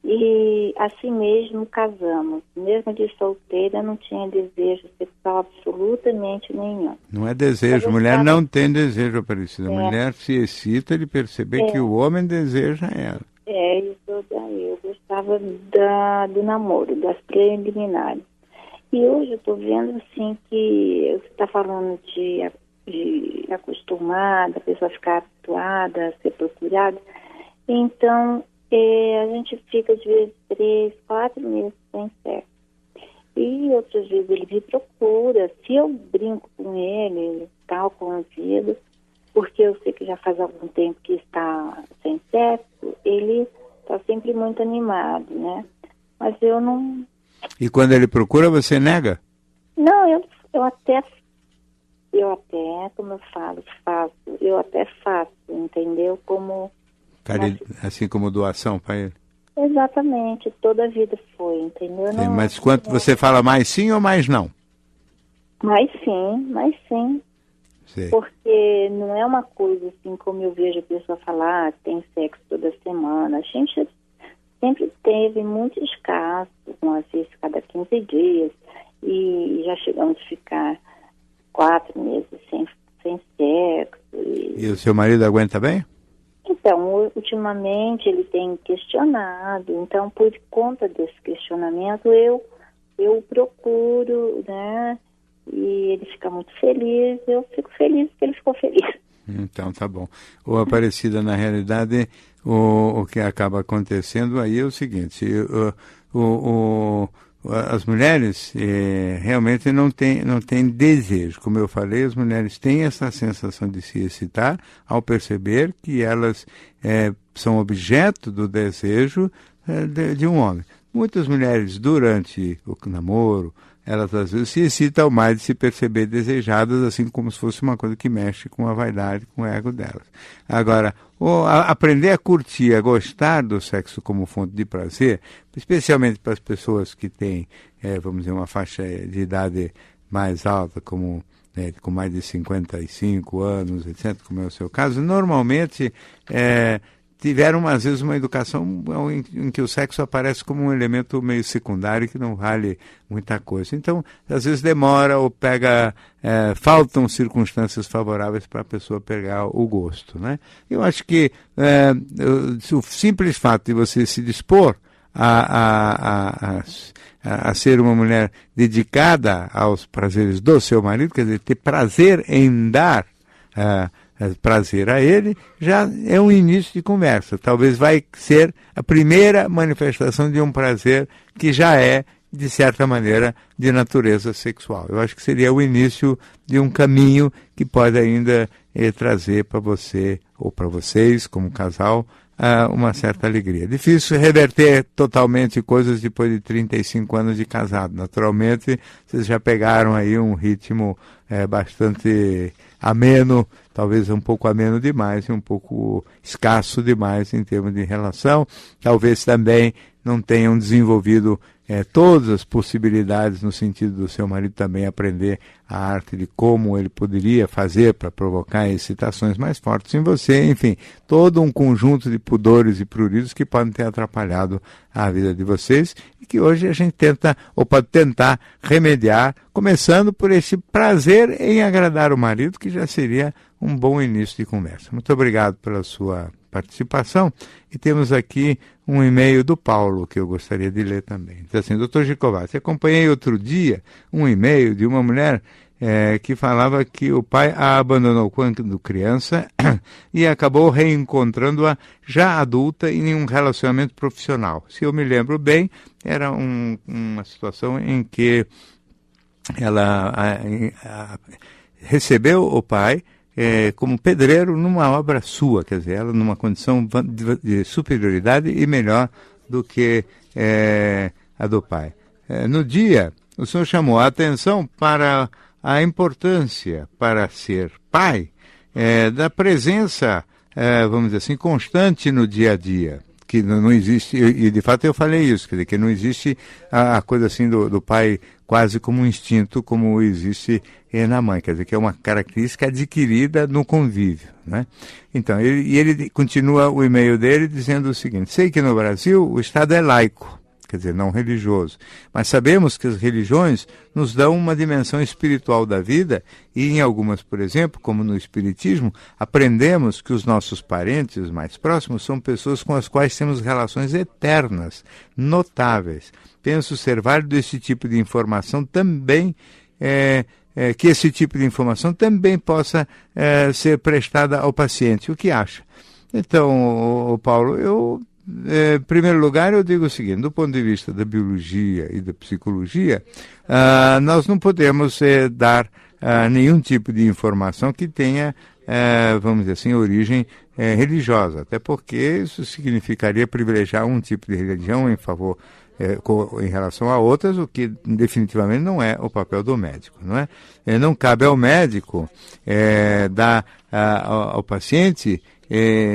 E assim mesmo casamos. Mesmo de solteira, não tinha desejo sexual absolutamente nenhum. Não é desejo, mulher não tem desejo, Aparecida. A mulher se excita de perceber que o homem deseja ela. Isso daí. Eu gostava do namoro, das preliminares. E hoje eu estou vendo assim que você está falando de acostumada, a pessoa ficar habituada a ser procurada. Então, a gente fica de vezes 3, 4 meses sem sexo. E outras vezes ele me procura. Se eu brinco com ele, tal, convido, porque eu sei que já faz algum tempo que está sem sexo, ele está sempre muito animado, né? Mas eu não... E quando ele procura, você nega? Não, eu até, como eu falo, faço. Eu até faço, entendeu? Como... Assim como doação para ele? Exatamente, toda a vida foi, entendeu? Sim, mas quanto você fala mais sim ou mais não? Mais sim. Sim. Porque não é uma coisa assim como eu vejo a pessoa falar, tem sexo toda semana. A gente sempre teve muitos casos, às vezes cada 15 dias, e já chegamos a ficar 4 meses sem sexo. E o seu marido aguenta bem? Então, ultimamente ele tem questionado, então por conta desse questionamento eu procuro, né? E ele fica muito feliz, eu fico feliz que ele ficou feliz. Então, tá bom. Ô, Aparecida, na realidade, o que acaba acontecendo aí é o seguinte, as mulheres realmente não têm desejo. Como eu falei, as mulheres têm essa sensação de se excitar ao perceber que elas são objeto do desejo de um homem. Muitas mulheres, durante o namoro, elas às vezes se excitam mais de se perceber desejadas, assim como se fosse uma coisa que mexe com a vaidade, com o ego delas. Agora, aprender a curtir, a gostar do sexo como fonte de prazer, especialmente para as pessoas que têm, vamos dizer, uma faixa de idade mais alta, como com mais de 55 anos, etc., como é o seu caso, normalmente tiveram, às vezes, uma educação em que o sexo aparece como um elemento meio secundário que não vale muita coisa. Então, às vezes demora ou faltam circunstâncias favoráveis para a pessoa pegar o gosto, né? Eu acho que o simples fato de você se dispor a ser uma mulher dedicada aos prazeres do seu marido, quer dizer, ter prazer em dar prazer a ele, já é um início de conversa. Talvez vai ser a primeira manifestação de um prazer que já é, de certa maneira, de natureza sexual. Eu acho que seria o início de um caminho que pode ainda trazer para você, ou para vocês, como casal, uma certa alegria. Difícil reverter totalmente coisas depois de 35 anos de casado. Naturalmente, vocês já pegaram aí um ritmo bastante ameno, talvez um pouco ameno demais e um pouco escasso demais em termos de relação. Talvez também não tenham desenvolvido todas as possibilidades no sentido do seu marido também aprender a arte de como ele poderia fazer para provocar excitações mais fortes em você. Enfim, todo um conjunto de pudores e pruridos que podem ter atrapalhado a vida de vocês e que hoje a gente tenta, ou pode tentar remediar, começando por esse prazer em agradar o marido, que já seria um bom início de conversa. Muito obrigado pela sua participação. E temos aqui um e-mail do Paulo, que eu gostaria de ler também. Diz assim: Dr. Gikovati, acompanhei outro dia um e-mail de uma mulher que falava que o pai a abandonou quando criança e acabou reencontrando-a já adulta em um relacionamento profissional. Se eu me lembro bem, era uma situação em que ela recebeu o pai como pedreiro numa obra sua, quer dizer, ela numa condição de superioridade e melhor do que a do pai. No dia, o senhor chamou a atenção para a importância, para ser pai, da presença, vamos dizer assim, constante no dia a dia, que não existe, e de fato eu falei isso, quer dizer, que não existe a coisa assim do pai quase como um instinto, como existe na mãe, quer dizer, que é uma característica adquirida no convívio, né? Então, ele continua o e-mail dele dizendo o seguinte: sei que no Brasil o Estado é laico, quer dizer, não religioso, mas sabemos que as religiões nos dão uma dimensão espiritual da vida e em algumas, por exemplo, como no Espiritismo, aprendemos que os nossos parentes mais próximos são pessoas com as quais temos relações eternas, notáveis. Penso ser válido esse tipo de informação também, que esse tipo de informação também possa ser prestada ao paciente. O que acha? Então, Paulo, em primeiro lugar, eu digo o seguinte: do ponto de vista da biologia e da psicologia, nós não podemos dar nenhum tipo de informação que tenha, vamos dizer assim, origem religiosa, até porque isso significaria privilegiar um tipo de religião em favor, em relação a outras, o que definitivamente não é o papel do médico, não é? Não cabe ao médico dar ao paciente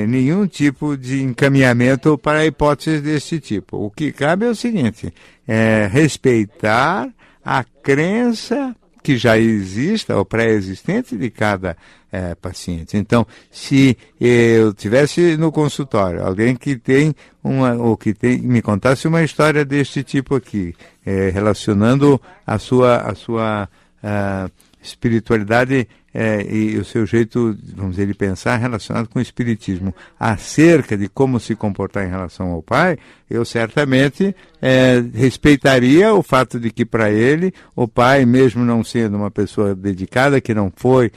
nenhum tipo de encaminhamento para hipóteses desse tipo. O que cabe é o seguinte: respeitar a crença que já exista, ou pré-existente de cada paciente. Então, se eu tivesse no consultório alguém que me contasse uma história deste tipo aqui, relacionando a sua espiritualidade e o seu jeito, vamos dizer, de pensar relacionado com o espiritismo, acerca de como se comportar em relação ao pai, eu certamente respeitaria o fato de que para ele, o pai, mesmo não sendo uma pessoa dedicada, que não foi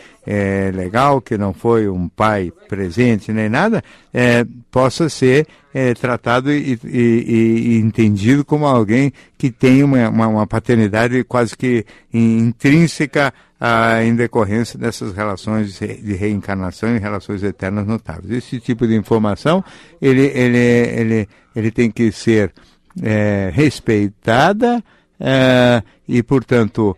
legal, que não foi um pai presente nem nada, possa ser tratado e entendido como alguém que tem uma paternidade quase que intrínseca em decorrência dessas relações de reencarnação e relações eternas notáveis. Esse tipo de informação, ele tem que ser respeitada e, portanto,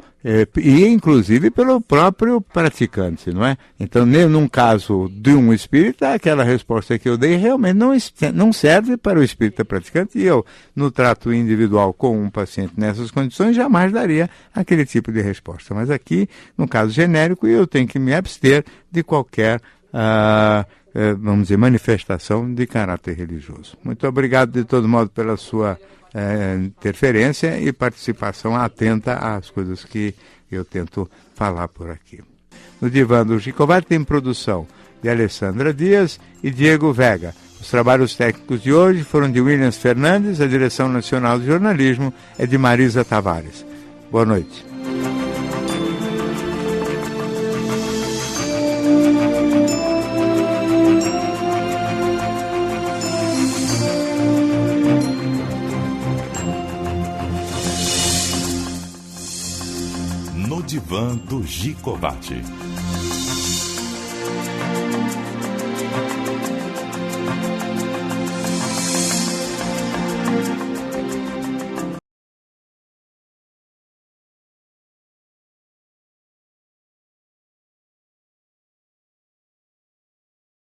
e inclusive pelo próprio praticante, não é? Então, num caso de um espírita, aquela resposta que eu dei realmente não serve para o espírita praticante, e eu, no trato individual com um paciente nessas condições, jamais daria aquele tipo de resposta. Mas aqui, no caso genérico, eu tenho que me abster de qualquer vamos dizer, manifestação de caráter religioso. Muito obrigado, de todo modo, pela sua interferência e participação atenta às coisas que eu tento falar por aqui. No Divã do Gikovati tem produção de Alessandra Dias e Diego Vega. Os trabalhos técnicos de hoje foram de Williams Fernandes, a direção nacional de jornalismo é de Marisa Tavares. Boa noite. Divã do Gikovati.